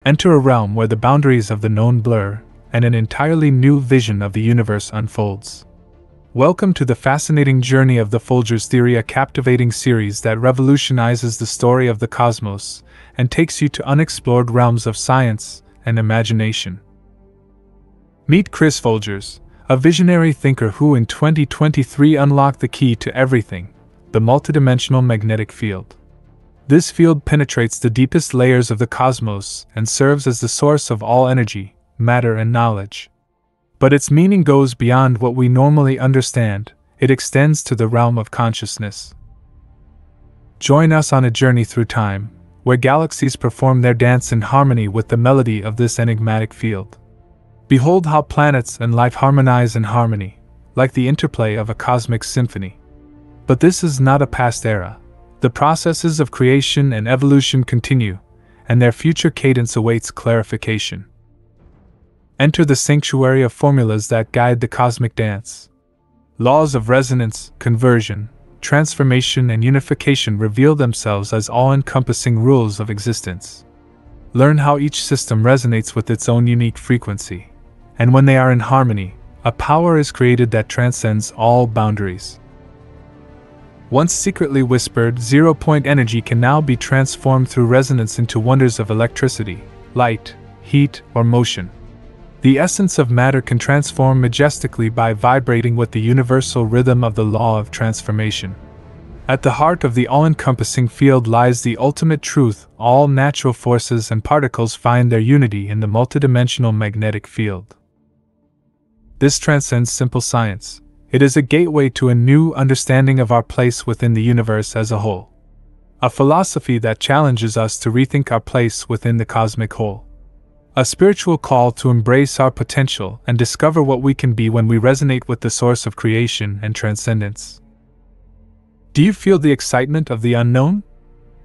Enter a realm where the boundaries of the known blur, and an entirely new vision of the universe unfolds. Welcome to the fascinating journey of the Folgers Theory, a captivating series that revolutionizes the story of the cosmos and takes you to unexplored realms of science and imagination. Meet Chris Folgers, a visionary thinker who in 2023 unlocked the key to everything, the multidimensional magnetic field. This field penetrates the deepest layers of the cosmos and serves as the source of all energy, matter, and knowledge. But its meaning goes beyond what we normally understand. It extends to the realm of consciousness. Join us on a journey through time, where galaxies perform their dance in harmony with the melody of this enigmatic field. Behold how planets and life harmonize in harmony, like the interplay of a cosmic symphony. But this is not a past era. The processes of creation and evolution continue, and their future cadence awaits clarification. Enter the sanctuary of formulas that guide the cosmic dance. Laws of resonance, conversion, transformation, and unification reveal themselves as all-encompassing rules of existence. Learn how each system resonates with its own unique frequency, and when they are in harmony, a power is created that transcends all boundaries. Once secretly whispered, zero-point energy can now be transformed through resonance into wonders of electricity, light, heat, or motion. The essence of matter can transform majestically by vibrating with the universal rhythm of the law of transformation. At the heart of the all-encompassing field lies the ultimate truth: all natural forces and particles find their unity in the multidimensional magnetic field. This transcends simple science. It is a gateway to a new understanding of our place within the universe as a whole. A philosophy that challenges us to rethink our place within the cosmic whole. A spiritual call to embrace our potential and discover what we can be when we resonate with the source of creation and transcendence. Do you feel the excitement of the unknown?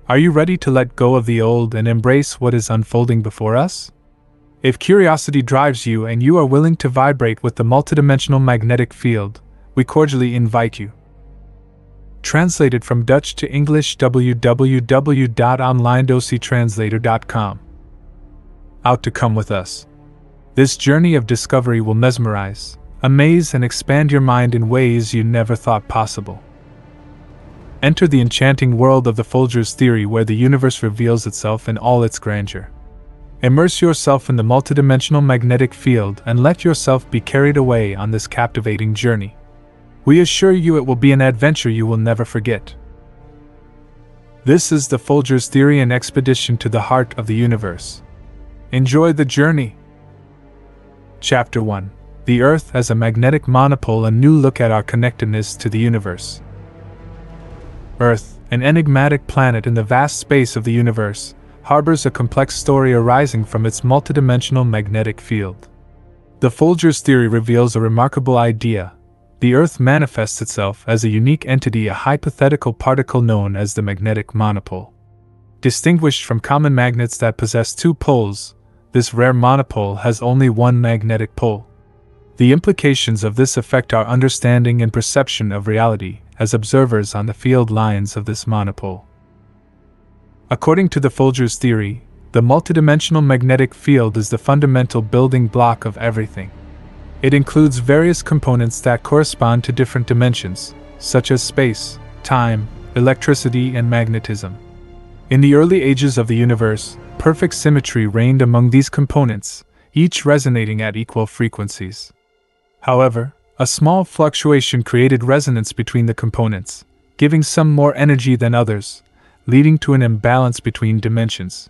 Are you ready to let go of the old and embrace what is unfolding before us? If curiosity drives you and you are willing to vibrate with the multidimensional magnetic field, we cordially invite you. Translated from Dutch to English, www.onlinedoctranslator.com. Out to come with us. This journey of discovery will mesmerize, amaze, and expand your mind in ways you never thought possible. Enter the enchanting world of the Folgers Theory, where the universe reveals itself in all its grandeur. Immerse yourself in the multidimensional magnetic field and let yourself be carried away on this captivating journey. We assure you it will be an adventure you will never forget. This is the Folgers Theory, an expedition to the heart of the universe. Enjoy the journey. Chapter 1. The Earth as a magnetic monopole, a new look at our connectedness to the universe. Earth, an enigmatic planet in the vast space of the universe, harbors a complex story arising from its multidimensional magnetic field. The Folgers Theory reveals a remarkable idea. The Earth manifests itself as a unique entity, a hypothetical particle known as the magnetic monopole. Distinguished from common magnets that possess two poles, this rare monopole has only one magnetic pole. The implications of this affect our understanding and perception of reality as observers on the field lines of this monopole. According to the Folgers Theory, the multidimensional magnetic field is the fundamental building block of everything. It includes various components that correspond to different dimensions, such as space, time, electricity, and magnetism. In the early ages of the universe, perfect symmetry reigned among these components, each resonating at equal frequencies. However, a small fluctuation created resonance between the components, giving some more energy than others, leading to an imbalance between dimensions.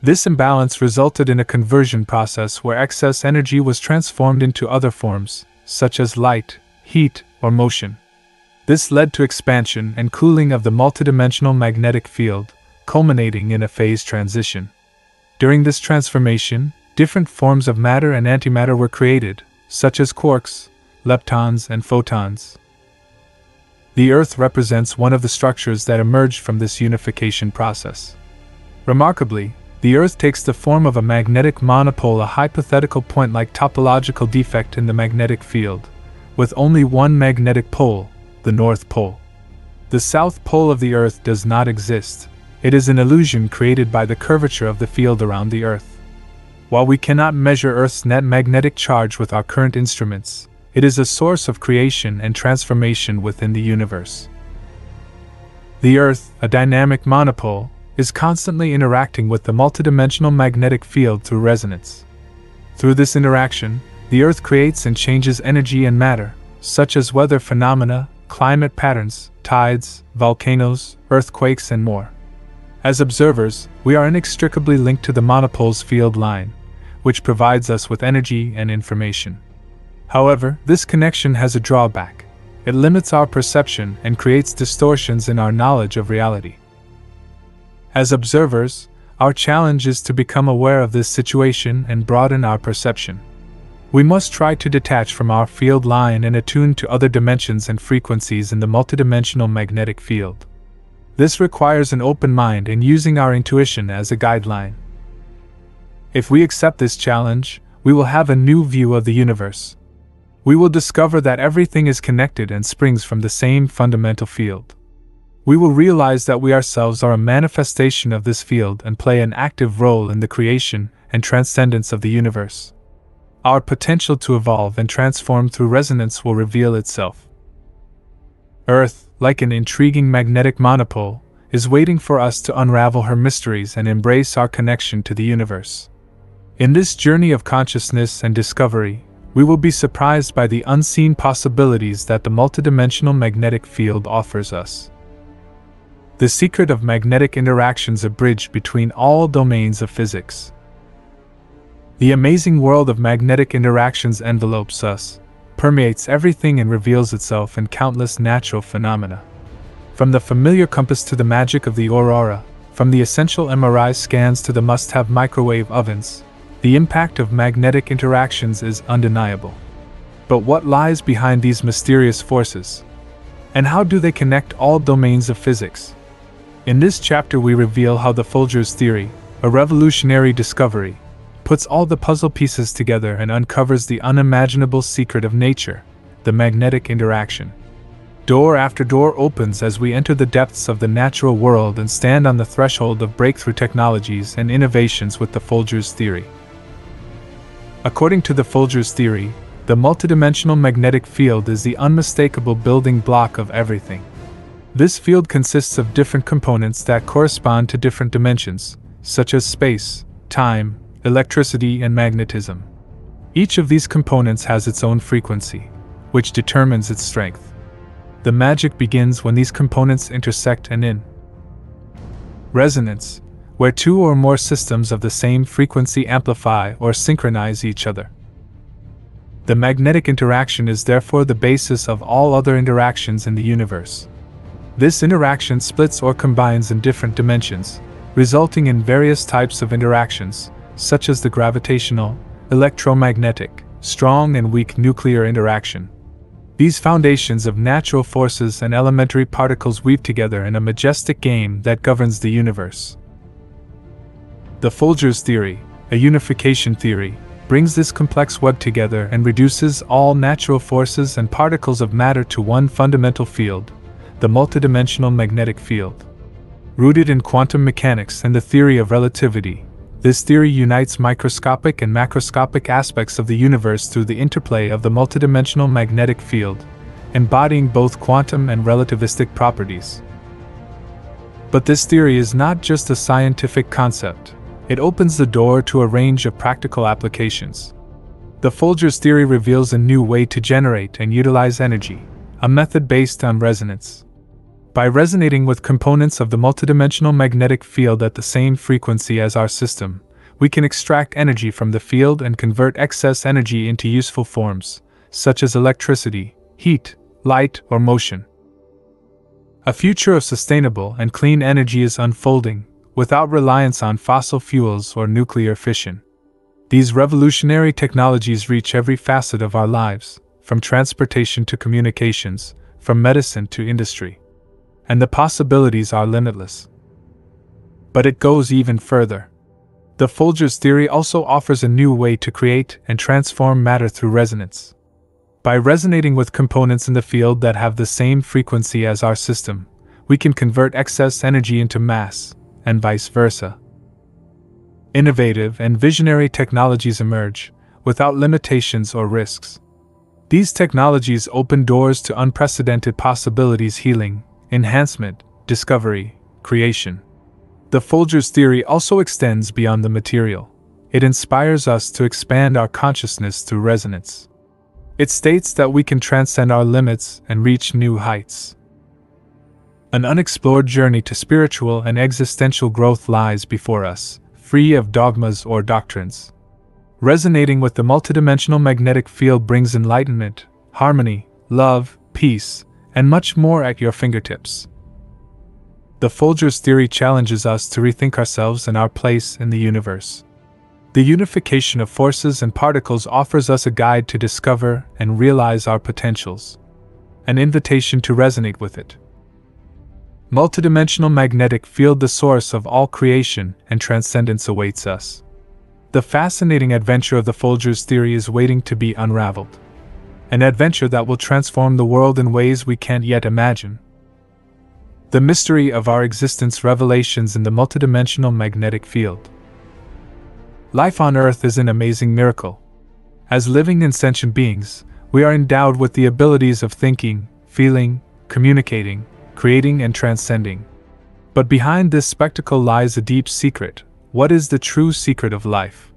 This imbalance resulted in a conversion process where excess energy was transformed into other forms, such as light, heat, or motion. This led to expansion and cooling of the multidimensional magnetic field, culminating in a phase transition. During this transformation, different forms of matter and antimatter were created, such as quarks, leptons, and photons. The Earth represents one of the structures that emerged from this unification process. Remarkably, the Earth takes the form of a magnetic monopole, a hypothetical point-like topological defect in the magnetic field, with only one magnetic pole, the North Pole. The South Pole of the Earth does not exist. It is an illusion created by the curvature of the field around the Earth. While we cannot measure Earth's net magnetic charge with our current instruments, it is a source of creation and transformation within the universe. The Earth, a dynamic monopole, is constantly interacting with the multidimensional magnetic field through resonance. Through this interaction, the Earth creates and changes energy and matter, such as weather phenomena, climate patterns, tides, volcanoes, earthquakes, and more. As observers, we are inextricably linked to the monopole's field line, which provides us with energy and information. However, this connection has a drawback. It limits our perception and creates distortions in our knowledge of reality. As observers, our challenge is to become aware of this situation and broaden our perception. We must try to detach from our field line and attune to other dimensions and frequencies in the multidimensional magnetic field. This requires an open mind and using our intuition as a guideline. If we accept this challenge, we will have a new view of the universe. We will discover that everything is connected and springs from the same fundamental field. We will realize that we ourselves are a manifestation of this field and play an active role in the creation and transcendence of the universe. Our potential to evolve and transform through resonance will reveal itself. Earth, like an intriguing magnetic monopole, is waiting for us to unravel her mysteries and embrace our connection to the universe. In this journey of consciousness and discovery, we will be surprised by the unseen possibilities that the multidimensional magnetic field offers us. The secret of magnetic interactions, a bridge between all domains of physics. The amazing world of magnetic interactions envelopes us, permeates everything, and reveals itself in countless natural phenomena. From the familiar compass to the magic of the aurora, from the essential MRI scans to the must-have microwave ovens, the impact of magnetic interactions is undeniable. But what lies behind these mysterious forces? And how do they connect all domains of physics? In this chapter we reveal how the Folgers Theory, a revolutionary discovery, puts all the puzzle pieces together and uncovers the unimaginable secret of nature, the magnetic interaction. Door after door opens as we enter the depths of the natural world and stand on the threshold of breakthrough technologies and innovations with the Folgers Theory. According to the Folgers Theory, the multidimensional magnetic field is the unmistakable building block of everything. This field consists of different components that correspond to different dimensions, such as space, time, electricity, and magnetism. Each of these components has its own frequency, which determines its strength. The magic begins when these components intersect and in resonance, where two or more systems of the same frequency amplify or synchronize each other. The magnetic interaction is therefore the basis of all other interactions in the universe. This interaction splits or combines in different dimensions, resulting in various types of interactions, such as the gravitational, electromagnetic, strong and weak nuclear interaction. These foundations of natural forces and elementary particles weave together in a majestic game that governs the universe. The Folgers Theory, a unification theory, brings this complex web together and reduces all natural forces and particles of matter to one fundamental field, the multidimensional magnetic field. Rooted in quantum mechanics and the theory of relativity, this theory unites microscopic and macroscopic aspects of the universe through the interplay of the multidimensional magnetic field, embodying both quantum and relativistic properties. But this theory is not just a scientific concept. It opens the door to a range of practical applications. The Folgers Theory reveals a new way to generate and utilize energy, a method based on resonance. By resonating with components of the multidimensional magnetic field at the same frequency as our system, we can extract energy from the field and convert excess energy into useful forms, such as electricity, heat, light, or motion. A future of sustainable and clean energy is unfolding, without reliance on fossil fuels or nuclear fission. These revolutionary technologies reach every facet of our lives, from transportation to communications, from medicine to industry. And the possibilities are limitless. But it goes even further. The Folgers Theory also offers a new way to create and transform matter through resonance. By resonating with components in the field that have the same frequency as our system, we can convert excess energy into mass, and vice versa. Innovative and visionary technologies emerge, without limitations or risks. These technologies open doors to unprecedented possibilities: healing, enhancement, discovery, creation. The Folgers Theory also extends beyond the material. It inspires us to expand our consciousness through resonance. It states that we can transcend our limits and reach new heights. An unexplored journey to spiritual and existential growth lies before us, free of dogmas or doctrines. Resonating with the multidimensional magnetic field brings enlightenment, harmony, love, peace, and much more at your fingertips. The Folgers Theory challenges us to rethink ourselves and our place in the universe. The unification of forces and particles offers us a guide to discover and realize our potentials, an invitation to resonate with it. Multidimensional magnetic field, the source of all creation and transcendence, awaits us. The fascinating adventure of the Folgers Theory is waiting to be unraveled. An adventure that will transform the world in ways we can't yet imagine. The mystery of our existence, revelations in the multidimensional magnetic field. Life on Earth is an amazing miracle. As living and sentient beings, we are endowed with the abilities of thinking, feeling, communicating, creating, and transcending. But behind this spectacle lies a deep secret. What is the true secret of life?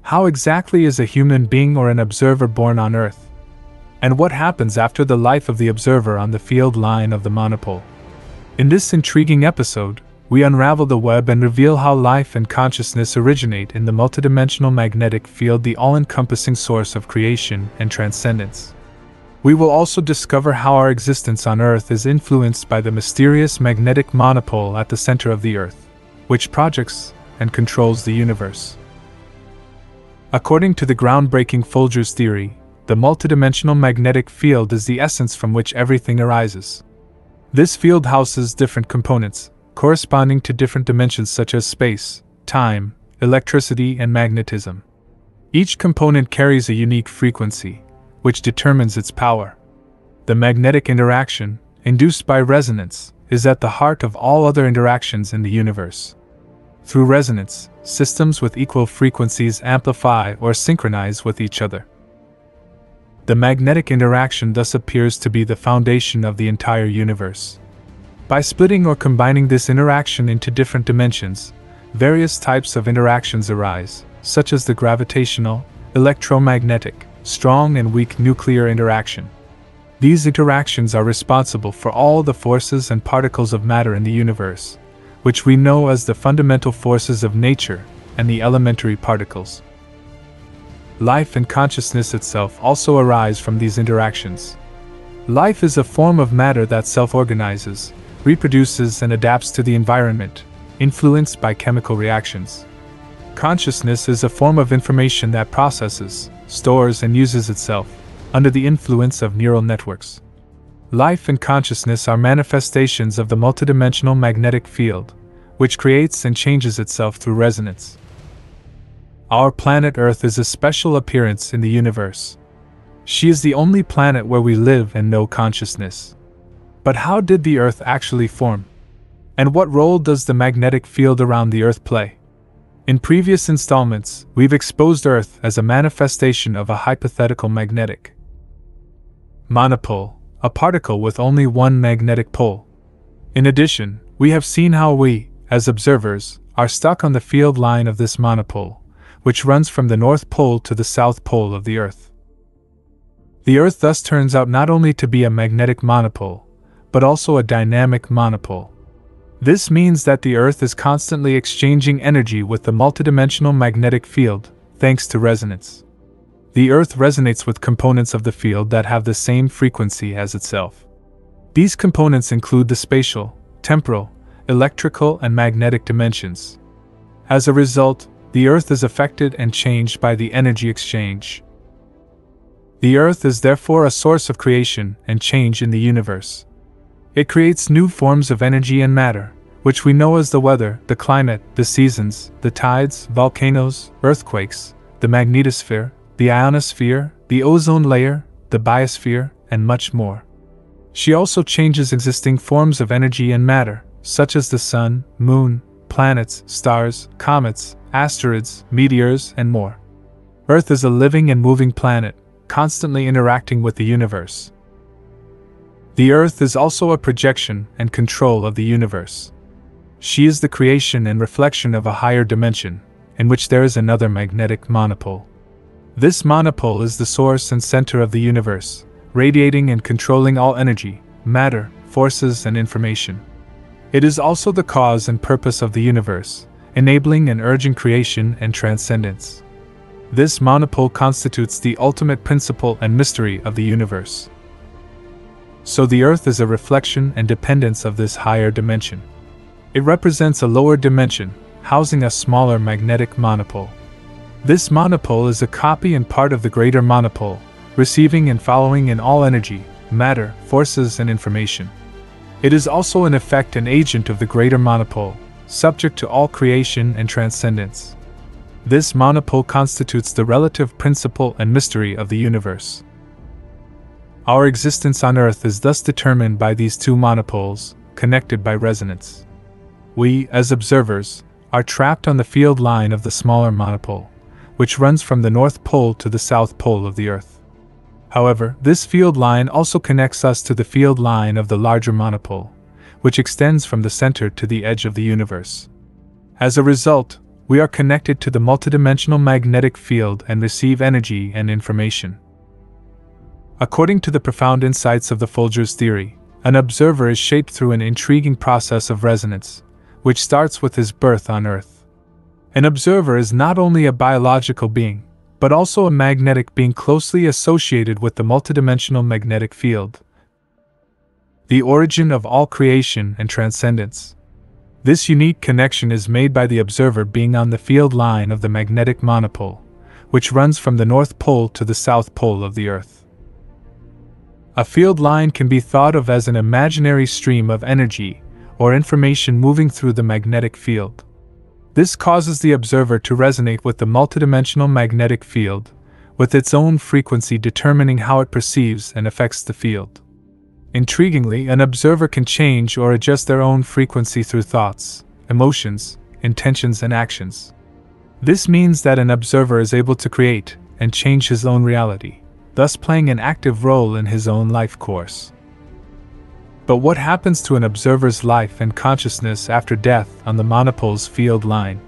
How exactly is a human being or an observer born on Earth? And what happens after the life of the observer on the field line of the monopole? In this intriguing episode, we unravel the web and reveal how life and consciousness originate in the multidimensional magnetic field, the all-encompassing source of creation and transcendence. We will also discover how our existence on Earth is influenced by the mysterious magnetic monopole at the center of the Earth, which projects and controls the universe. According to the groundbreaking Folgers Theory, the multidimensional magnetic field is the essence from which everything arises. This field houses different components, corresponding to different dimensions such as space, time, electricity, and magnetism. Each component carries a unique frequency, which determines its power. The magnetic interaction, induced by resonance, is at the heart of all other interactions in the universe. Through resonance, systems with equal frequencies amplify or synchronize with each other. The magnetic interaction thus appears to be the foundation of the entire universe. By splitting or combining this interaction into different dimensions, various types of interactions arise, such as the gravitational, electromagnetic, strong and weak nuclear interaction. These interactions are responsible for all the forces and particles of matter in the universe, which we know as the fundamental forces of nature and the elementary particles. Life and consciousness itself also arise from these interactions. Life is a form of matter that self-organizes, reproduces, and adapts to the environment, influenced by chemical reactions. Consciousness is a form of information that processes, stores, and uses itself, under the influence of neural networks. Life and consciousness are manifestations of the multidimensional magnetic field, which creates and changes itself through resonance. Our planet Earth is a special appearance in the universe. She is the only planet where we live and know consciousness. But how did the Earth actually form? And what role does the magnetic field around the Earth play? In previous installments, we've exposed Earth as a manifestation of a hypothetical magnetic monopole, a particle with only one magnetic pole. In addition, we have seen how we, as observers, are stuck on the field line of this monopole, which runs from the North Pole to the South Pole of the Earth. The Earth thus turns out not only to be a magnetic monopole, but also a dynamic monopole. This means that the Earth is constantly exchanging energy with the multidimensional magnetic field, thanks to resonance. The Earth resonates with components of the field that have the same frequency as itself. These components include the spatial, temporal, electrical, and magnetic dimensions. As a result, the Earth is affected and changed by the energy exchange. The Earth is therefore a source of creation and change in the universe. It creates new forms of energy and matter, which we know as the weather, the climate, the seasons, the tides, volcanoes, earthquakes, the magnetosphere, the ionosphere, the ozone layer, the biosphere, and much more. She also changes existing forms of energy and matter, such as the sun, moon, planets, stars, comets, asteroids, meteors, and more. Earth is a living and moving planet, constantly interacting with the universe. The Earth is also a projection and control of the universe. She is the creation and reflection of a higher dimension, in which there is another magnetic monopole. This monopole is the source and center of the universe, radiating and controlling all energy, matter, forces, and information. It is also the cause and purpose of the universe, enabling and urging creation and transcendence. This monopole constitutes the ultimate principle and mystery of the universe. So the Earth is a reflection and dependence of this higher dimension. It represents a lower dimension, housing a smaller magnetic monopole. This monopole is a copy and part of the greater monopole, receiving and following in all energy, matter, forces, and information. It is also an effect and agent of the greater monopole, subject to all creation and transcendence. This monopole constitutes the relative principle and mystery of the universe. Our existence on Earth is thus determined by these two monopoles, connected by resonance. We, as observers, are trapped on the field line of the smaller monopole, which runs from the North Pole to the South Pole of the Earth. However, this field line also connects us to the field line of the larger monopole, which extends from the center to the edge of the universe. As a result, we are connected to the multidimensional magnetic field and receive energy and information. According to the profound insights of the Folgers Theory, an observer is shaped through an intriguing process of resonance, which starts with his birth on Earth. An observer is not only a biological being, but also a magnetic being closely associated with the multidimensional magnetic field, the origin of all creation and transcendence. This unique connection is made by the observer being on the field line of the magnetic monopole, which runs from the North Pole to the South Pole of the Earth. A field line can be thought of as an imaginary stream of energy or information moving through the magnetic field. This causes the observer to resonate with the multidimensional magnetic field, with its own frequency determining how it perceives and affects the field. Intriguingly, an observer can change or adjust their own frequency through thoughts, emotions, intentions, and actions. This means that an observer is able to create and change his own reality, thus playing an active role in his own life course. But what happens to an observer's life and consciousness after death on the monopole's field line?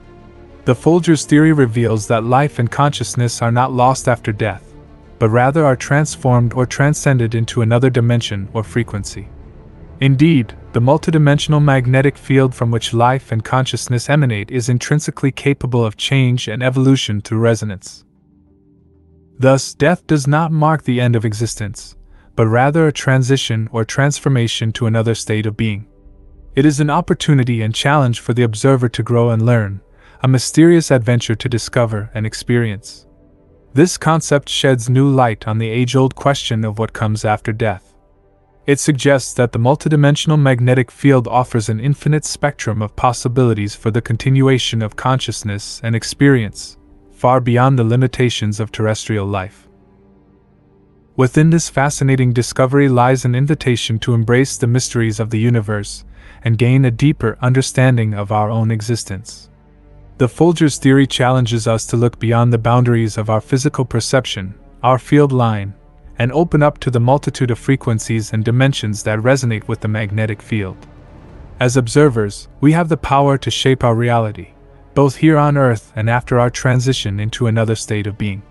The Folgers Theory reveals that life and consciousness are not lost after death, but rather are transformed or transcended into another dimension or frequency. Indeed, the multidimensional magnetic field from which life and consciousness emanate is intrinsically capable of change and evolution through resonance. Thus, death does not mark the end of existence, but rather a transition or transformation to another state of being. It is an opportunity and challenge for the observer to grow and learn, a mysterious adventure to discover and experience. This concept sheds new light on the age-old question of what comes after death. It suggests that the multidimensional magnetic field offers an infinite spectrum of possibilities for the continuation of consciousness and experience, far beyond the limitations of terrestrial life. Within this fascinating discovery lies an invitation to embrace the mysteries of the universe and gain a deeper understanding of our own existence. The Folgers Theory challenges us to look beyond the boundaries of our physical perception, our field line, and open up to the multitude of frequencies and dimensions that resonate with the magnetic field. As observers, we have the power to shape our reality, both here on Earth and after our transition into another state of being.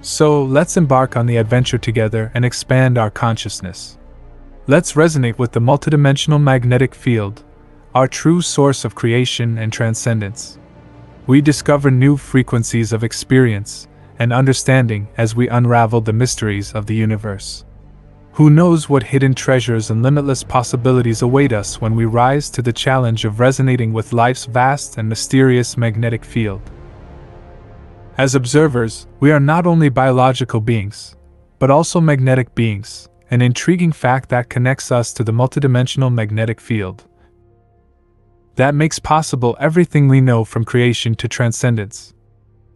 So, let's embark on the adventure together and expand our consciousness. Let's resonate with the multidimensional magnetic field, our true source of creation and transcendence. We discover new frequencies of experience and understanding as we unravel the mysteries of the universe. Who knows what hidden treasures and limitless possibilities await us when we rise to the challenge of resonating with life's vast and mysterious magnetic field. As observers, we are not only biological beings, but also magnetic beings, an intriguing fact that connects us to the multidimensional magnetic field. That makes possible everything we know from creation to transcendence.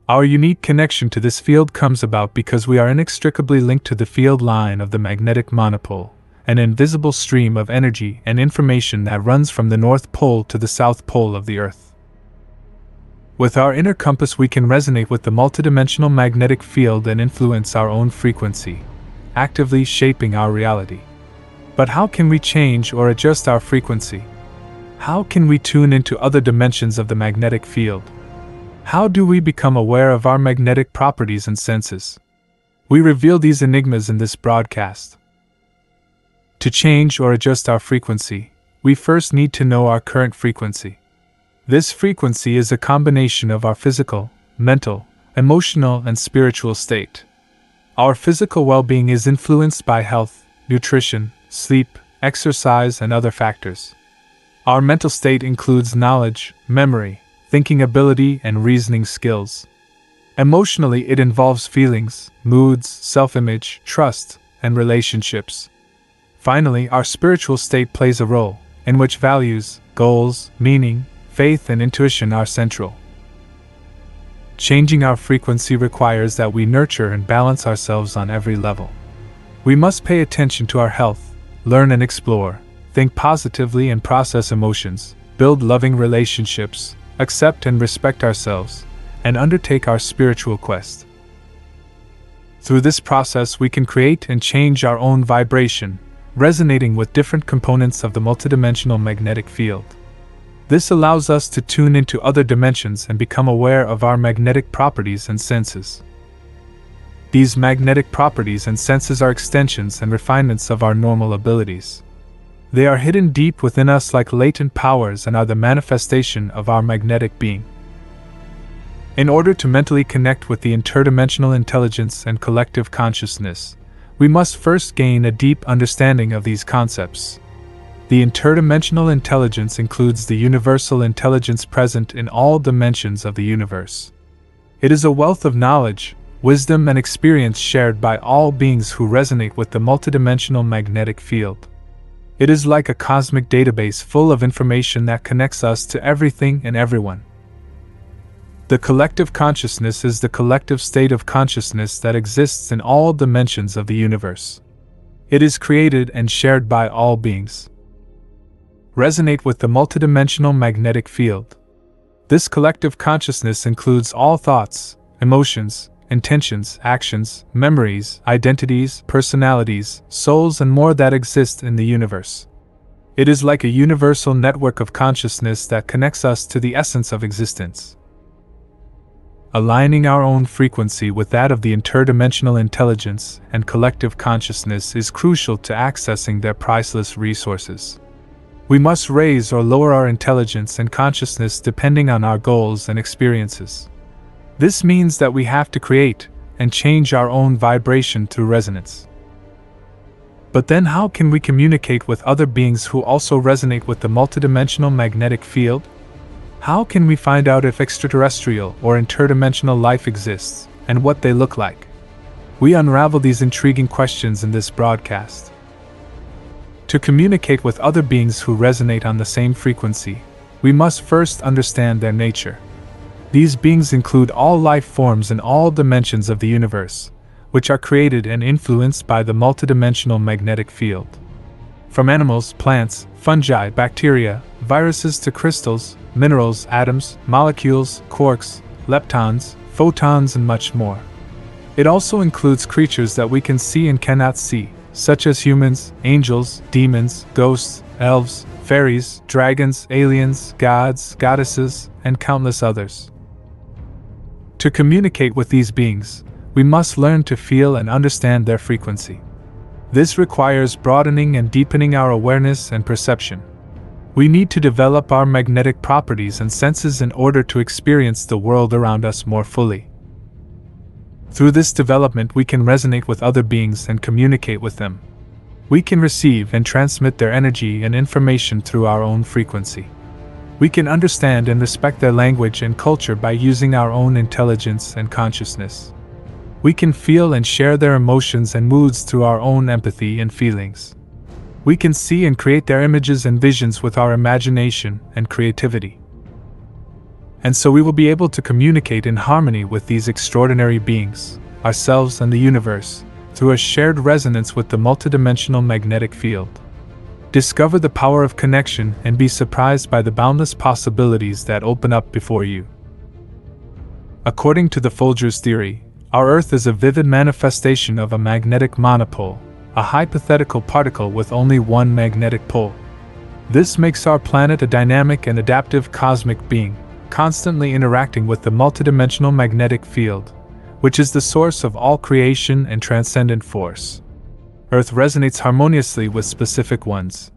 Our unique connection to this field comes about because we are inextricably linked to the field line of the magnetic monopole, an invisible stream of energy and information that runs from the North Pole to the South Pole of the Earth. With our inner compass, we can resonate with the multidimensional magnetic field and influence our own frequency, actively shaping our reality. But how can we change or adjust our frequency? How can we tune into other dimensions of the magnetic field? How do we become aware of our magnetic properties and senses? We reveal these enigmas in this broadcast. To change or adjust our frequency, we first need to know our current frequency. This frequency is a combination of our physical, mental, emotional, and spiritual state. Our physical well-being is influenced by health, nutrition, sleep, exercise, and other factors. Our mental state includes knowledge, memory, thinking ability, and reasoning skills. Emotionally, it involves feelings, moods, self-image, trust, and relationships. Finally, our spiritual state plays a role, in which values, goals, meaning, faith, and intuition are central. Changing our frequency requires that we nurture and balance ourselves on every level. We must pay attention to our health, learn and explore, think positively and process emotions, build loving relationships, accept and respect ourselves, and undertake our spiritual quest. Through this process, we can create and change our own vibration, resonating with different components of the multidimensional magnetic field. This allows us to tune into other dimensions and become aware of our magnetic properties and senses. These magnetic properties and senses are extensions and refinements of our normal abilities. They are hidden deep within us like latent powers and are the manifestation of our magnetic being. In order to mentally connect with the interdimensional intelligence and collective consciousness, we must first gain a deep understanding of these concepts. The interdimensional intelligence includes the universal intelligence present in all dimensions of the universe. It is a wealth of knowledge, wisdom, and experience shared by all beings who resonate with the multidimensional magnetic field. It is like a cosmic database full of information that connects us to everything and everyone. The collective consciousness is the collective state of consciousness that exists in all dimensions of the universe. It is created and shared by all beings. Resonate with the multidimensional magnetic field. This collective consciousness includes all thoughts, emotions, intentions, actions, memories, identities, personalities, souls, and more that exist in the universe. It is like a universal network of consciousness that connects us to the essence of existence. Aligning our own frequency with that of the interdimensional intelligence and collective consciousness is crucial to accessing their priceless resources. We must raise or lower our intelligence and consciousness depending on our goals and experiences. This means that we have to create and change our own vibration through resonance. But then how can we communicate with other beings who also resonate with the multidimensional magnetic field? How can we find out if extraterrestrial or interdimensional life exists, and what they look like? We unravel these intriguing questions in this broadcast. To communicate with other beings who resonate on the same frequency, we must first understand their nature. These beings include all life forms in all dimensions of the universe, which are created and influenced by the multidimensional magnetic field. From animals, plants, fungi, bacteria, viruses to crystals, minerals, atoms, molecules, quarks, leptons, photons, and much more. It also includes creatures that we can see and cannot see, such as humans, angels, demons, ghosts, elves, fairies, dragons, aliens, gods, goddesses, and countless others. To communicate with these beings, we must learn to feel and understand their frequency. This requires broadening and deepening our awareness and perception. We need to develop our magnetic properties and senses in order to experience the world around us more fully. Through this development, we can resonate with other beings and communicate with them. We can receive and transmit their energy and information through our own frequency. We can understand and respect their language and culture by using our own intelligence and consciousness. We can feel and share their emotions and moods through our own empathy and feelings. We can see and create their images and visions with our imagination and creativity. And so we will be able to communicate in harmony with these extraordinary beings, ourselves and the universe, through a shared resonance with the multidimensional magnetic field. Discover the power of connection and be surprised by the boundless possibilities that open up before you. According to the Folgers Theory, our Earth is a vivid manifestation of a magnetic monopole, a hypothetical particle with only one magnetic pole. This makes our planet a dynamic and adaptive cosmic being, constantly interacting with the multidimensional magnetic field, which is the source of all creation and transcendent force. Earth resonates harmoniously with specific ones.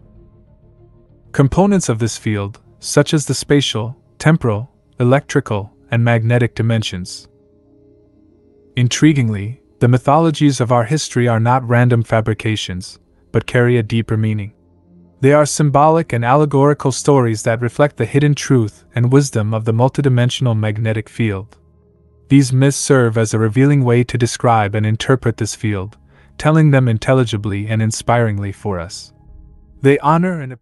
Components of this field, such as the spatial, temporal, electrical, and magnetic dimensions. Intriguingly, the mythologies of our history are not random fabrications, but carry a deeper meaning. They are symbolic and allegorical stories that reflect the hidden truth and wisdom of the multidimensional magnetic field. These myths serve as a revealing way to describe and interpret this field, telling them intelligibly and inspiringly for us. They honor and